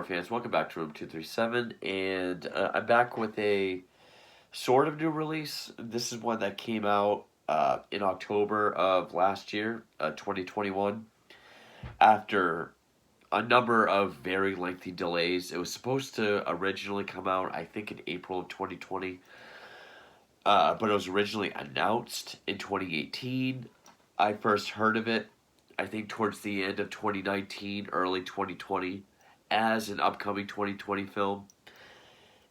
fans, welcome back to Room 237, and I'm back with a sort of new release. This is one that came out in October of last year, 2021, after a number of very lengthy delays. It was supposed to originally come out, I think, in April of 2020, but it was originally announced in 2018. I first heard of it, I think, towards the end of 2019, early 2020, as an upcoming 2020 film.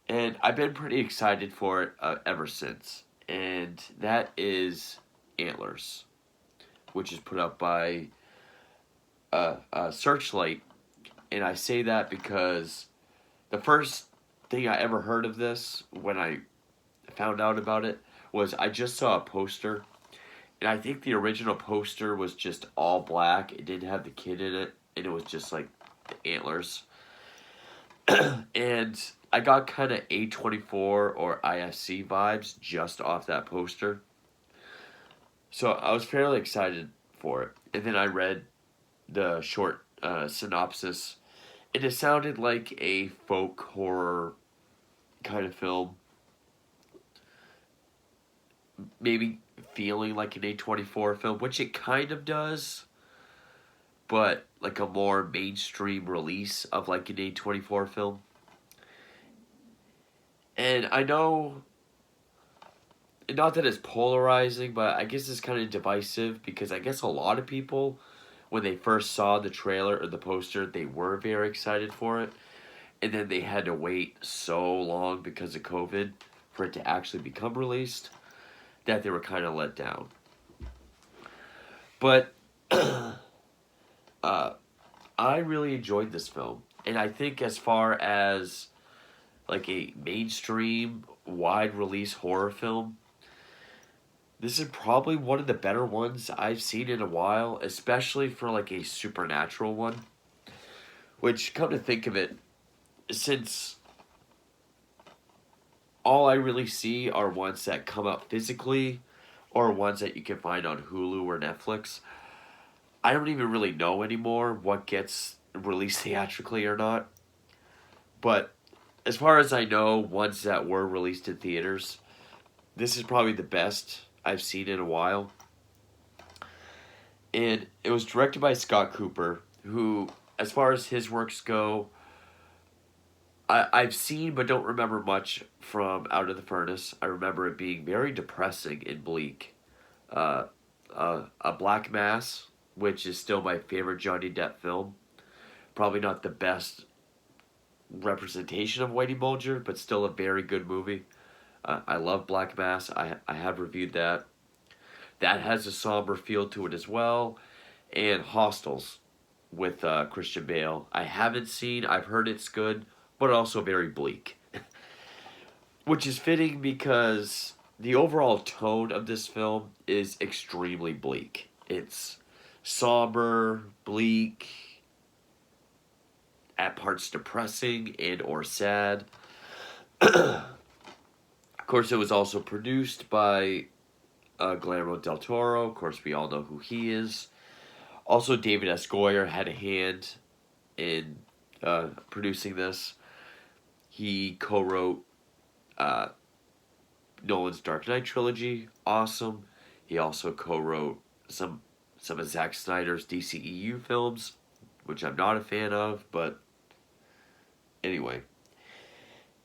And I've been pretty excited for it ever since. And that is Antlers, which is put up by Searchlight. And I say that because the first thing I ever heard of this, when I found out about it, was I just saw a poster. And I think the original poster was just all black. It didn't have the kid in it. And it was just like the antlers. And I got kind of A24 or IFC vibes just off that poster. So I was fairly excited for it. And then I read the short synopsis. And it sounded like a folk horror kind of film. Maybe feeling like an A24 film, which it kind of does. But like a more mainstream release of like an A24 film. And I know, not that it's polarizing, but I guess it's kind of divisive because I guess a lot of people, when they first saw the trailer or the poster, they were very excited for it. And then they had to wait so long because of COVID for it to actually become released that they were kind of let down. But I really enjoyed this film. And I think as far as like a mainstream, wide release horror film, this is probably one of the better ones I've seen in a while, especially for like a supernatural one. Which, come to think of it, since all I really see are ones that come out physically or ones that you can find on Hulu or Netflix, I don't even really know anymore what gets released theatrically or not. But as far as I know, ones that were released in theaters, this is probably the best I've seen in a while. And it was directed by Scott Cooper, who, as far as his works go, I've seen but don't remember much from Out of the Furnace. I remember it being very depressing and bleak. A Black Mass, which is still my favorite Johnny Depp film. Probably not the best representation of Whitey Bulger, but still a very good movie. I love Black Mass. I have reviewed that. That has a somber feel to it as well. And Hostels with Christian Bale. I haven't seen. I've heard it's good, but also very bleak. Which is fitting because the overall tone of this film is extremely bleak. It's somber, bleak, at parts depressing and or sad. Of course, it was also produced by Guillermo del Toro. Of course, we all know who he is. Also, David S. Goyer had a hand in producing this. He co-wrote Nolan's Dark Knight trilogy. Awesome. He also co-wrote some of Zack Snyder's DCEU films, which I'm not a fan of, but anyway.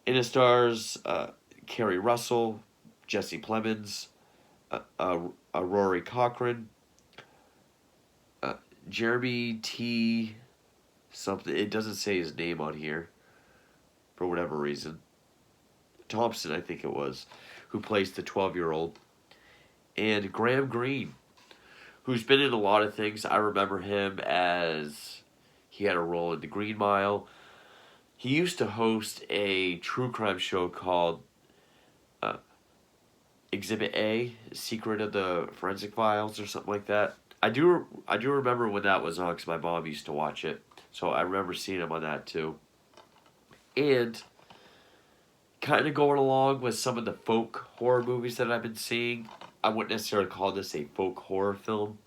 And it stars Kerry Russell, Jesse Plemons, Rory Cochrane, Jeremy T. something. It doesn't say his name on here for whatever reason. Thompson, I think it was, who plays the 12-year-old. And Graham Greene, who's been in a lot of things. I remember him as he had a role in The Green Mile. He used to host a true crime show called Exhibit A, Secret of the Forensic Files or something like that. I do remember when that was on because my mom used to watch it. So I remember seeing him on that too. And kind of going along with some of the folk horror movies that I've been seeing, I wouldn't necessarily call this a folk horror film.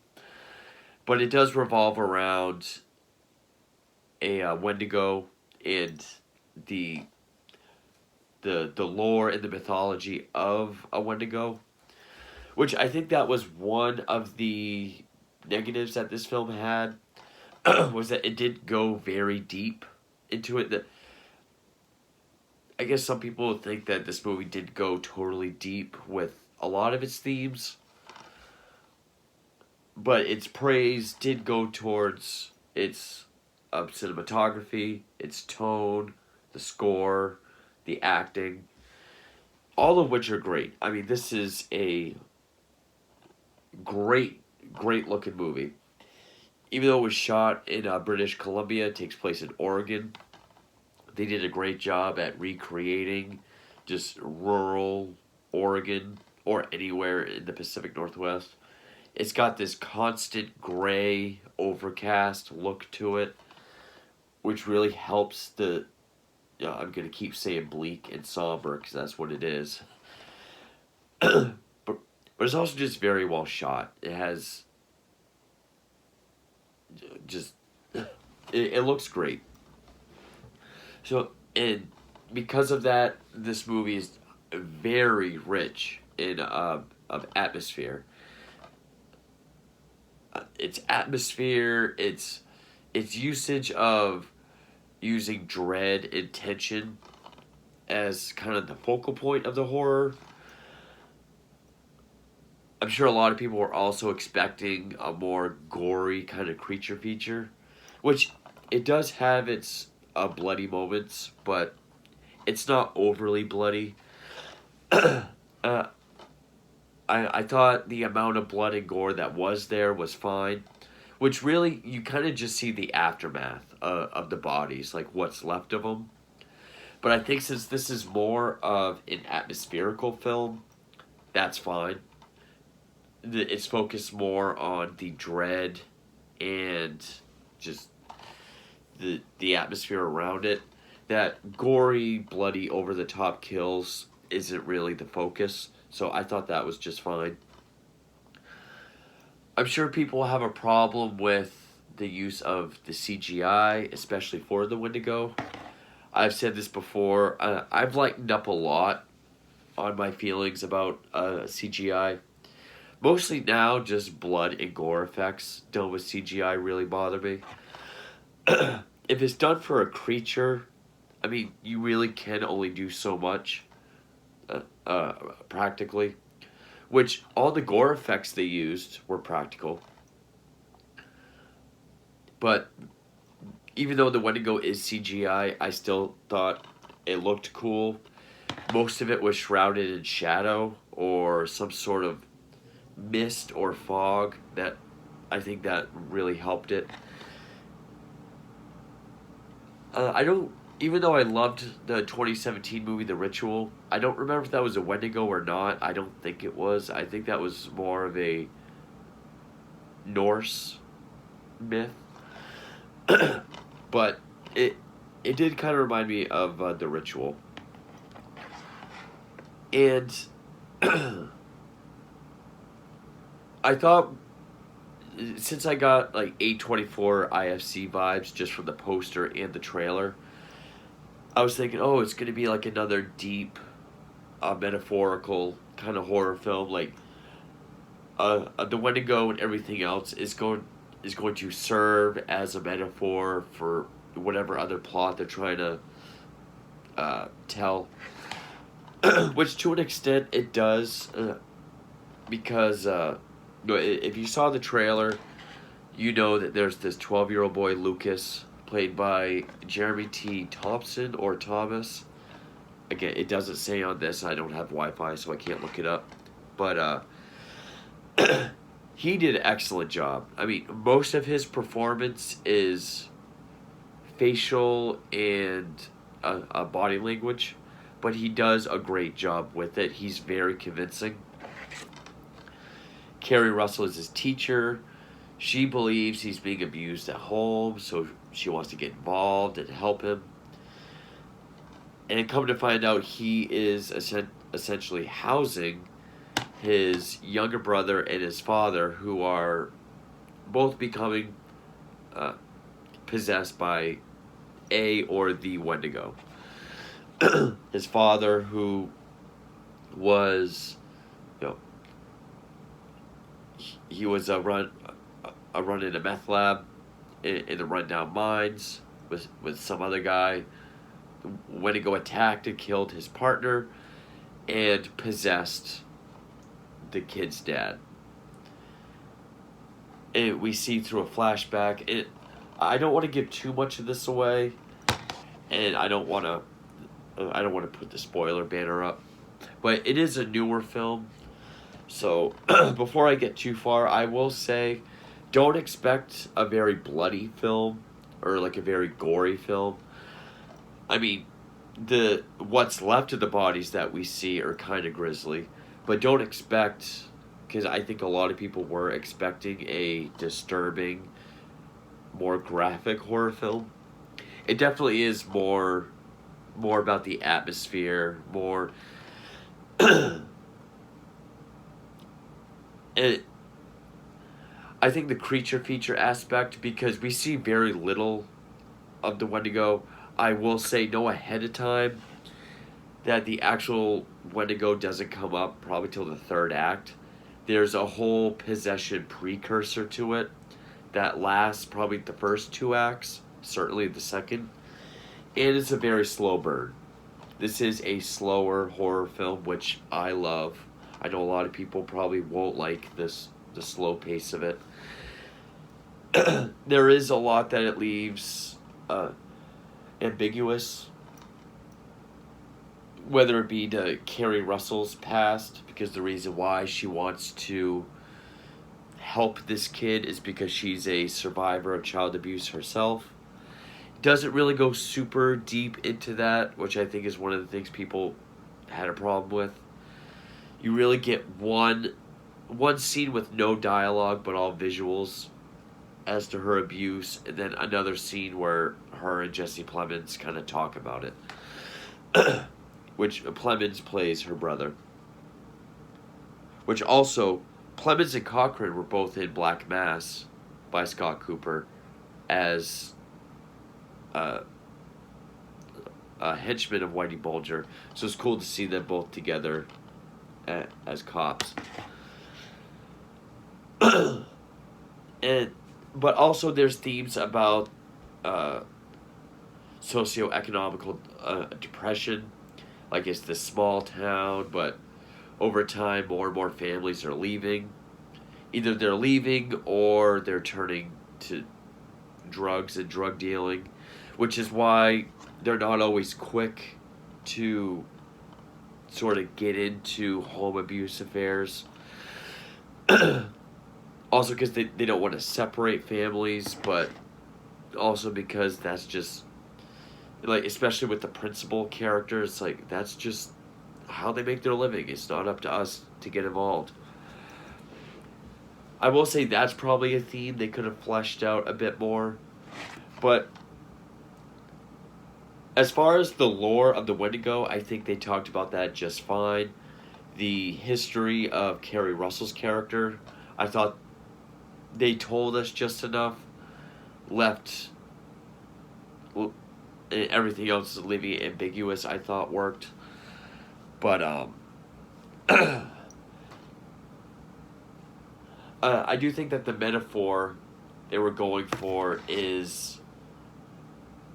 But it does revolve around a Wendigo and the the lore and the mythology of a Wendigo, which I think that was one of the negatives that this film had, was that it did go very deep into it. That I guess some people think that this movie did go totally deep with a lot of its themes, but its praise did go towards its cinematography, its tone, the score, the acting, all of which are great. I mean, this is a great, great looking movie. Even though it was shot in British Columbia, it takes place in Oregon. They did a great job at recreating just rural Oregon or anywhere in the Pacific Northwest. It's got this constant gray, overcast look to it, which really helps the. I'm going to keep saying bleak and somber because that's what it is. but it's also just very well shot. It has just it looks great. So, and because of that, this movie is very rich in of atmosphere. Its atmosphere, its usage of using dread and tension as kind of the focal point of the horror. I'm sure a lot of people were also expecting a more gory kind of creature feature, which it does have its bloody moments, but it's not overly bloody. I thought the amount of blood and gore that was there was fine, which really you kind of just see the aftermath of the bodies, like what's left of them. But I think since this is more of an atmospherical film, that's fine. It's focused more on the dread and just the atmosphere around it. That gory, bloody, over the top kills isn't really the focus. So I thought that was just fine. I'm sure people have a problem with the use of the CGI, especially for the Wendigo. I've said this before. I've lightened up a lot on my feelings about CGI. Mostly now, just blood and gore effects done with CGI really bother me. If it's done for a creature, I mean, you really can only do so much, practically. Which, all the gore effects they used were practical. But, even though the Wendigo is CGI, I still thought it looked cool. Most of it was shrouded in shadow, or some sort of mist or fog that I think that really helped it. I don't, even though I loved the 2017 movie The Ritual, I don't remember if that was a Wendigo or not. I don't think it was. I think that was more of a Norse myth. But it did kind of remind me of The Ritual. And I thought, since I got like A24 IFC vibes just from the poster and the trailer, I was thinking, oh, it's going to be like another deep, metaphorical kind of horror film. Like, the Wendigo and everything else is going to serve as a metaphor for whatever other plot they're trying to tell. Which, to an extent, it does, because if you saw the trailer, you know that there's this 12-year-old boy, Lucas, played by Jeremy T. Thompson or Thomas. Again, it doesn't say on this. I don't have Wi-Fi, so I can't look it up. But he did an excellent job. I mean, most of his performance is facial and body language, but he does a great job with it. He's very convincing. Carrie Russell is his teacher. She believes he's being abused at home, so she wants to get involved and help him. And come to find out, he is essentially housing his younger brother and his father, who are both becoming possessed by a or the Wendigo. His father, who was, you know, he was running a meth lab in the rundown mines with some other guy. Wendigo attacked and killed his partner and possessed the kid's dad. And we see through a flashback. I don't want to give too much of this away, and I don't want to put the spoiler banner up, but it is a newer film. So before I get too far, I will say, don't expect a very bloody film or like a very gory film. I mean, what's left of the bodies that we see are kind of grisly, but don't expect, because I think a lot of people were expecting a disturbing, more graphic horror film. It definitely is more about the atmosphere, more. I think the creature feature aspect, because we see very little of the Wendigo. I will say, know ahead of time that the actual Wendigo doesn't come up probably till the third act. There's a whole possession precursor to it that lasts probably the first two acts, certainly the second, and it's a very slow burn. This is a slower horror film, which I love. I know a lot of people probably won't like the slow pace of it. There is a lot that it leaves ambiguous, whether it be to Carrie Russell's past, because the reason why she wants to help this kid is because she's a survivor of child abuse herself. Doesn't really go super deep into that, which I think is one of the things people had a problem with. You really get one scene with no dialogue but all visuals as to her abuse, and then another scene where her and Jesse Plemons kind of talk about it. Which Plemons plays her brother. Which also, Plemons and Cochran were both in Black Mass by Scott Cooper as a henchman of Whitey Bulger. So it's cool to see them both together as cops. But also there's themes about socioeconomical depression. Like, it's this small town, but over time more and more families are leaving. Either they're leaving or they're turning to drugs and drug dealing, which is why they're not always quick to sort of get into home abuse affairs. Also because they don't want to separate families, but also because that's just, like, especially with the principal character, it's like, that's just how they make their living. It's not up to us to get involved. I will say that's probably a theme they could have fleshed out a bit more. But as far as the lore of the Wendigo, I think they talked about that just fine. The history of Carrie Russell's character, I thought they told us just enough. Left everything else leaving ambiguous, I thought worked. But I do think that the metaphor they were going for is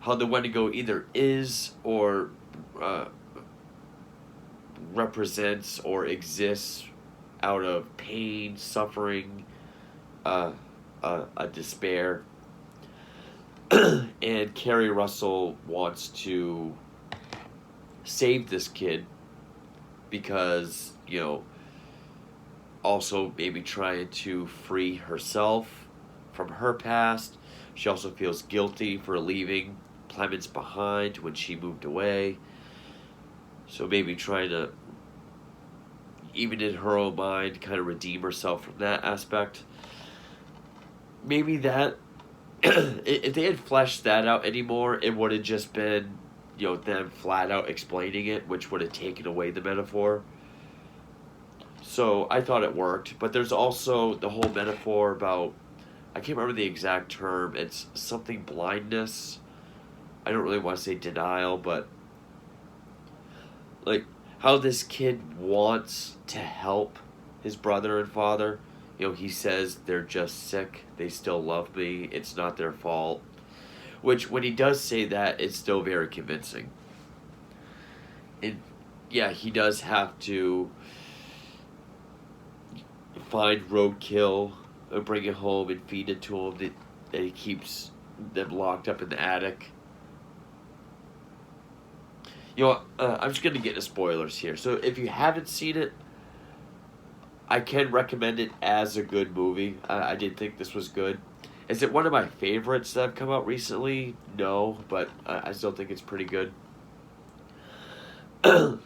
how the Wendigo either is or represents or exists out of pain, suffering, a despair. And Carrie Russell wants to save this kid because, also maybe trying to free herself from her past. She also feels guilty for leaving Plemons behind when she moved away. So maybe trying to, even in her own mind, kind of redeem herself from that aspect. Maybe that, if they had fleshed that out anymore, it would have just been, them flat out explaining it, which would have taken away the metaphor. So I thought it worked, but there's also the whole metaphor about, I can't remember the exact term, it's something blindness. I don't really want to say denial, but like how this kid wants to help his brother and father. He says they're just sick. They still love me. It's not their fault. Which, when he does say that, it's still very convincing. And yeah, he does have to find roadkill, bring it home, and feed it to him. That he keeps them locked up in the attic. I'm just going to get into spoilers here. So if you haven't seen it, I can recommend it as a good movie. I did think this was good. Is it one of my favorites that have come out recently? No, but I still think it's pretty good.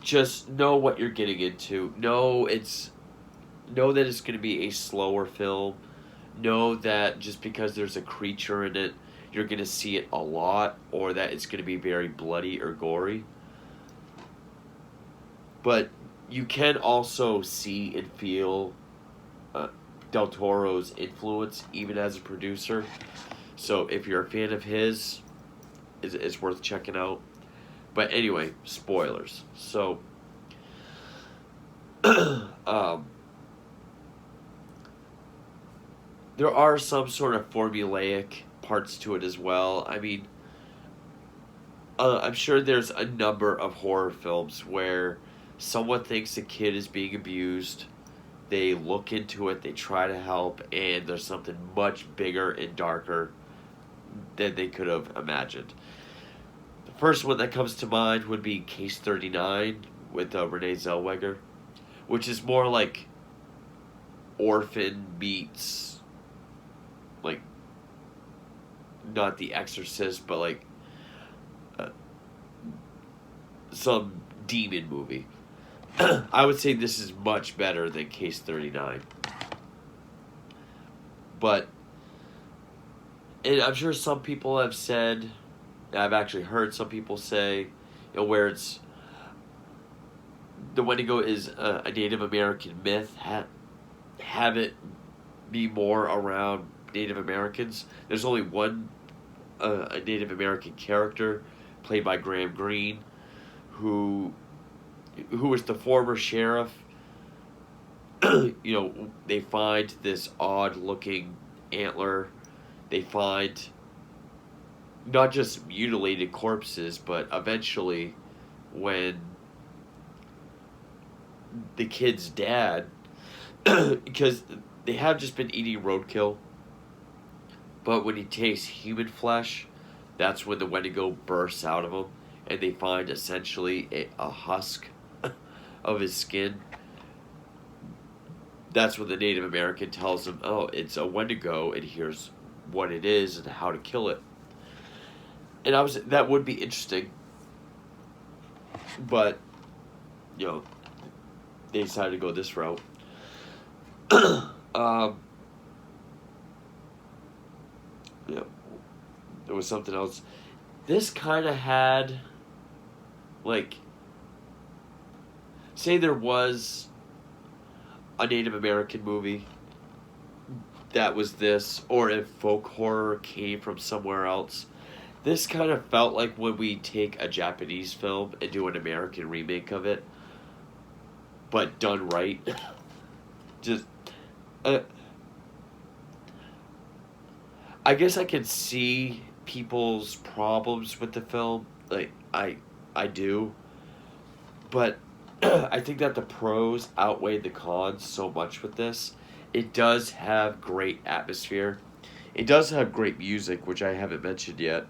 Just know what you're getting into. Know that it's going to be a slower film. Know that just because there's a creature in it, you're going to see it a lot, or that it's going to be very bloody or gory. But you can also see and feel Del Toro's influence, even as a producer. So if you're a fan of his, it's worth checking out. But anyway, spoilers. So, there are some sort of formulaic parts to it as well. I mean, I'm sure there's a number of horror films where someone thinks a kid is being abused, they look into it, they try to help, and there's something much bigger and darker than they could have imagined. The first one that comes to mind would be Case 39 with Renee Zellweger, which is more like Orphan meets, like, not The Exorcist, but like some demon movie. I would say this is much better than Case 39. But, and I'm sure some people have said, I've actually heard some people say, where it's, the Wendigo is a Native American myth, have it be more around Native Americans. There's only one a Native American character, played by Graham Greene, who was the former sheriff. They find this odd-looking antler. They find not just mutilated corpses, but eventually, when the kid's dad, because they have just been eating roadkill, but when he tastes human flesh, that's when the Wendigo bursts out of him, and they find essentially a husk of his skin. That's when the Native American tells him, oh, it's a Wendigo, and here's what it is and how to kill it. And that would be interesting, but they decided to go this route. There was something else. This kind of had, like, say there was a Native American movie that was this, or if folk horror came from somewhere else. This kind of felt like when we take a Japanese film and do an American remake of it, but done right. Just, I guess I can see people's problems with the film. Like, I do. But I think that the pros outweigh the cons so much with this. It does have great atmosphere. It does have great music, which I haven't mentioned yet.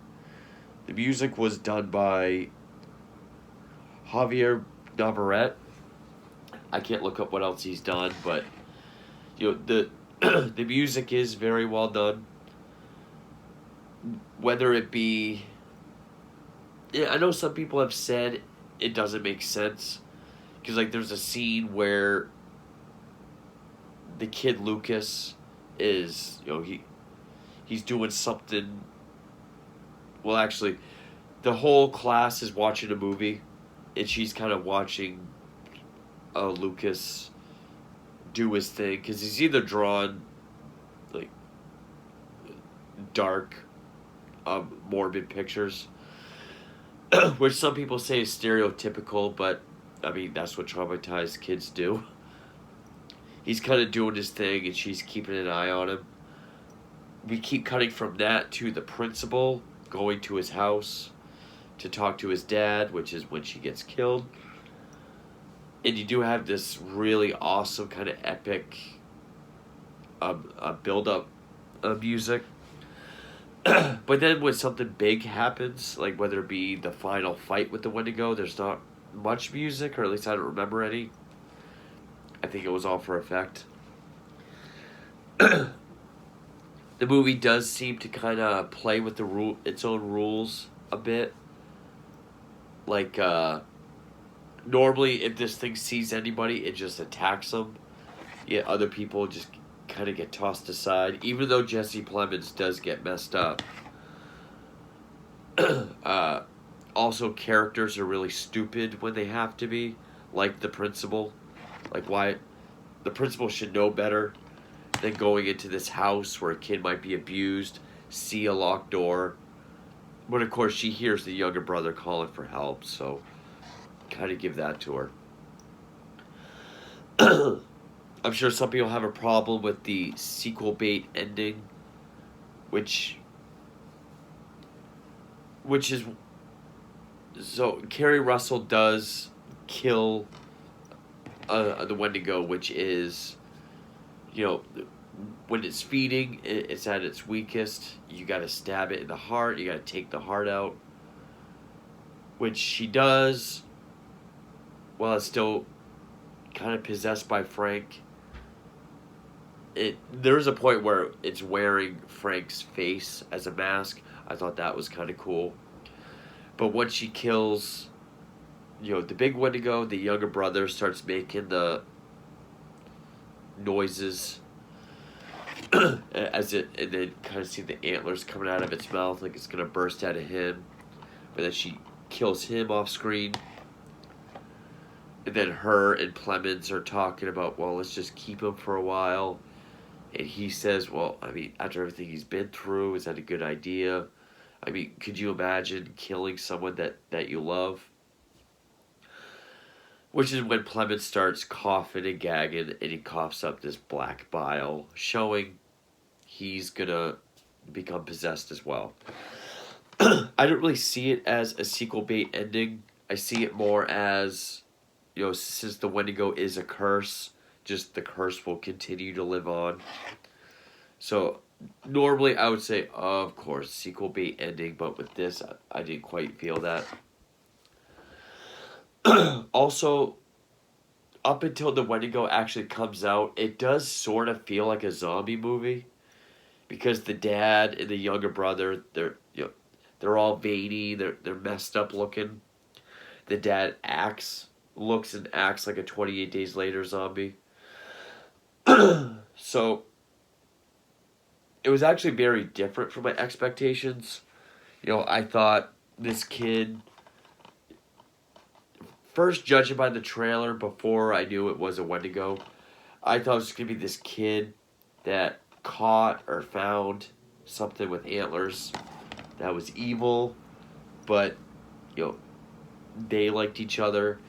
The music was done by Javier Navarrete. I can't look up what else he's done, but the the music is very well done. Whether it be, I know some people have said it doesn't make sense, because like there's a scene where the kid Lucas is he's doing something. Well, actually, the whole class is watching a movie, and she's kind of watching Lucas do his thing, because he's either drawn like dark, morbid pictures, which some people say is stereotypical, but I mean, that's what traumatized kids do. He's kind of doing his thing, and she's keeping an eye on him. We keep cutting from that to the principal going to his house to talk to his dad, which is when she gets killed. And you do have this really awesome kind of epic build up of music. But then when something big happens, like whether it be the final fight with the Wendigo, there's not much music, or at least I don't remember any. I think it was all for effect. The movie does seem to kind of play with its own rules a bit. Like, normally if this thing sees anybody, it just attacks them. Yet other people just kind of get tossed aside, even though Jesse Plemons does get messed up. Also, characters are really stupid when they have to be, like the principal. Like, why the principal should know better than going into this house where a kid might be abused, see a locked door. But of course, she hears the younger brother calling for help, so kind of give that to her. I'm sure some people have a problem with the sequel bait ending, which is, so Kerry Russell does kill the Wendigo, which is, you know, when it's feeding, it's at its weakest. You got to stab it in the heart. You got to take the heart out, which she does. While it's still kind of possessed by Frank. There's a point where it's wearing Frank's face as a mask. I thought that was kind of cool. But once she kills, the big Wendigo, the younger brother starts making the noises and then kind of see the antlers coming out of its mouth like it's gonna burst out of him. But then she kills him off screen. And then her and Plemons are talking about, well, let's just keep him for a while. And he says, well, I mean, after everything he's been through, is that a good idea? I mean, could you imagine killing someone that you love? Which is when Plemons starts coughing and gagging, and he coughs up this black bile, showing he's gonna become possessed as well. I don't really see it as a sequel bait ending. I see it more as, since the Wendigo is a curse, just the curse will continue to live on. So normally I would say, of course, sequel bait ending, but with this, I didn't quite feel that. Also, up until the Wendigo actually comes out, it does sort of feel like a zombie movie, because the dad and the younger brother, they're all veiny, they're messed up looking. The dad looks and acts like a 28 Days Later zombie. So it was actually very different from my expectations. I thought this kid, first judging by the trailer before I knew it was a Wendigo, I thought it was going to be this kid that caught or found something with antlers that was evil, but they liked each other,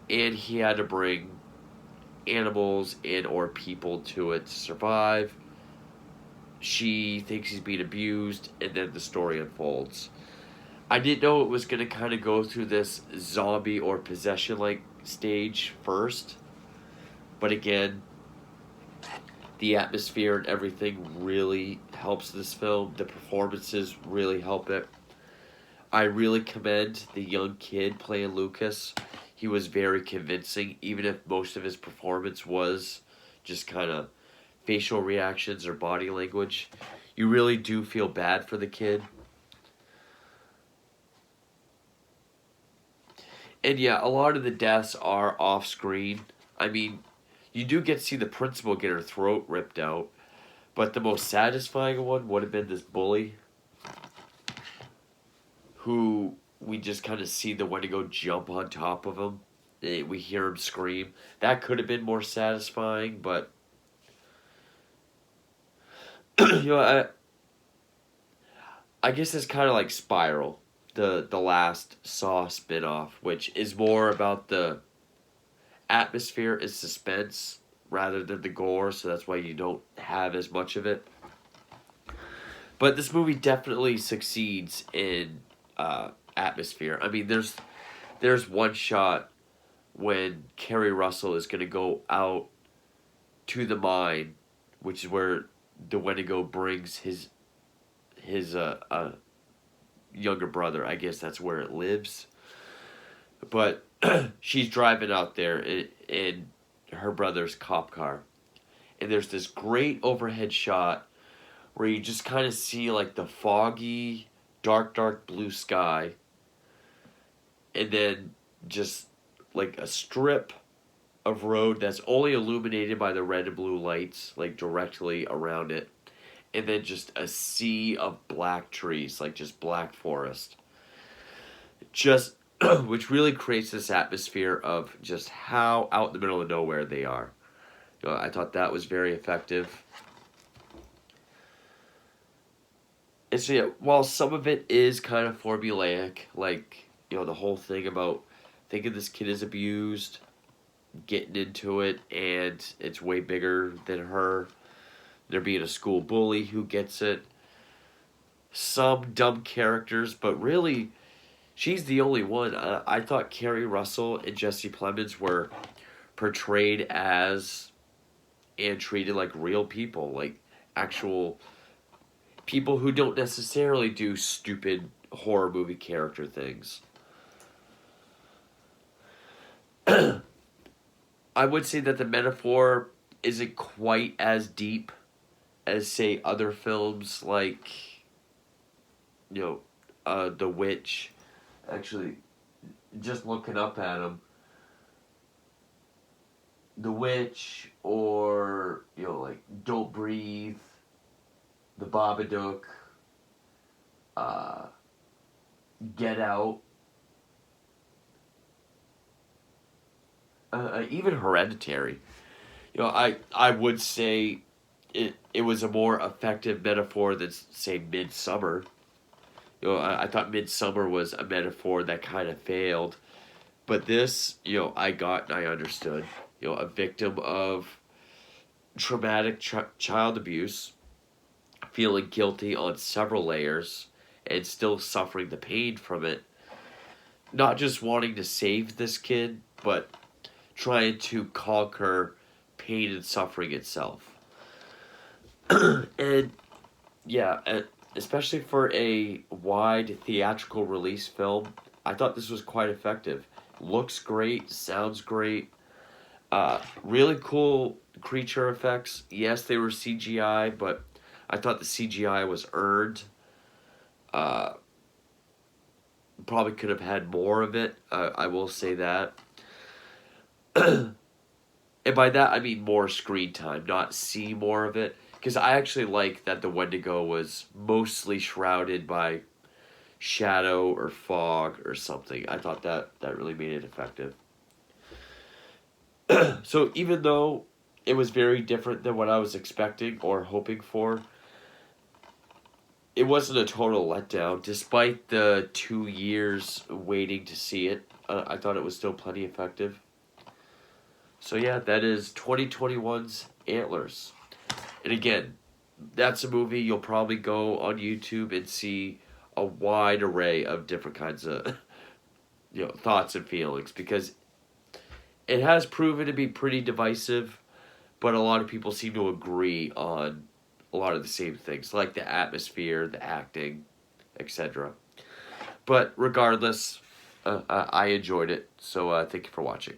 and he had to bring animals and or people to it to survive. She thinks he's being abused, and then the story unfolds. I didn't know it was going to kind of go through this zombie or possession-like stage first, but again, the atmosphere and everything really helps this film. The performances really help it. I really commend the young kid playing Lucas. He was very convincing, even if most of his performance was just kind of facial reactions or body language. You really do feel bad for the kid. And yeah, a lot of the deaths are off screen. I mean, you do get to see the principal get her throat ripped out, but the most satisfying one would have been this bully, who we just kind of see the Wendigo jump on top of him. We hear him scream. That could have been more satisfying, but I guess it's kind of like Spiral. the last Saw spinoff, which is more about the atmosphere and suspense rather than the gore, so that's why you don't have as much of it. But this movie definitely succeeds in atmosphere. I mean, there's one shot when Kerry Russell is gonna go out to the mine, which is where the Wendigo brings his younger brother. I guess that's where it lives. But she's driving out there in her brother's cop car, and there's this great overhead shot where you just kind of see like the foggy, dark blue sky, and then just like a strip of road that's only illuminated by the red and blue lights, like directly around it, and then just a sea of black trees, like just black forest. Just which really creates this atmosphere of just how out in the middle of nowhere they are. I thought that was very effective. And so yeah, while some of it is kind of formulaic, like the whole thing about thinking this kid is abused, getting into it, and it's way bigger than her. There being a school bully who gets it. Some dumb characters, but really, she's the only one. I thought Kerry Russell and Jesse Plemons were portrayed as and treated like real people, like actual people who don't necessarily do stupid horror movie character things. I would say that the metaphor isn't quite as deep as, say, other films like, The Witch. Actually, just looking up at them, The Witch, or, like Don't Breathe, The Babadook, uh, Get Out, even Hereditary. I would say it was a more effective metaphor than, say, Midsummer. I thought Midsummer was a metaphor that kind of failed. But this, I got and I understood. A victim of traumatic child abuse, feeling guilty on several layers, and still suffering the pain from it. Not just wanting to save this kid, but trying to conquer pain and suffering itself. And yeah, especially for a wide theatrical release film, I thought this was quite effective. Looks great, sounds great. Really cool creature effects. Yes, they were CGI, but I thought the CGI was earned. Uh, Probably could have had more of it. I will say that. And by that, I mean more screen time, not see more of it. Because I actually like that the Wendigo was mostly shrouded by shadow or fog or something. I thought that really made it effective. So even though it was very different than what I was expecting or hoping for, it wasn't a total letdown. Despite the 2 years waiting to see it, I thought it was still plenty effective. So yeah, that is 2021's Antlers. And again, that's a movie you'll probably go on YouTube and see a wide array of different kinds of thoughts and feelings, because it has proven to be pretty divisive, but a lot of people seem to agree on a lot of the same things, like the atmosphere, the acting, etc. But regardless, I enjoyed it, so thank you for watching.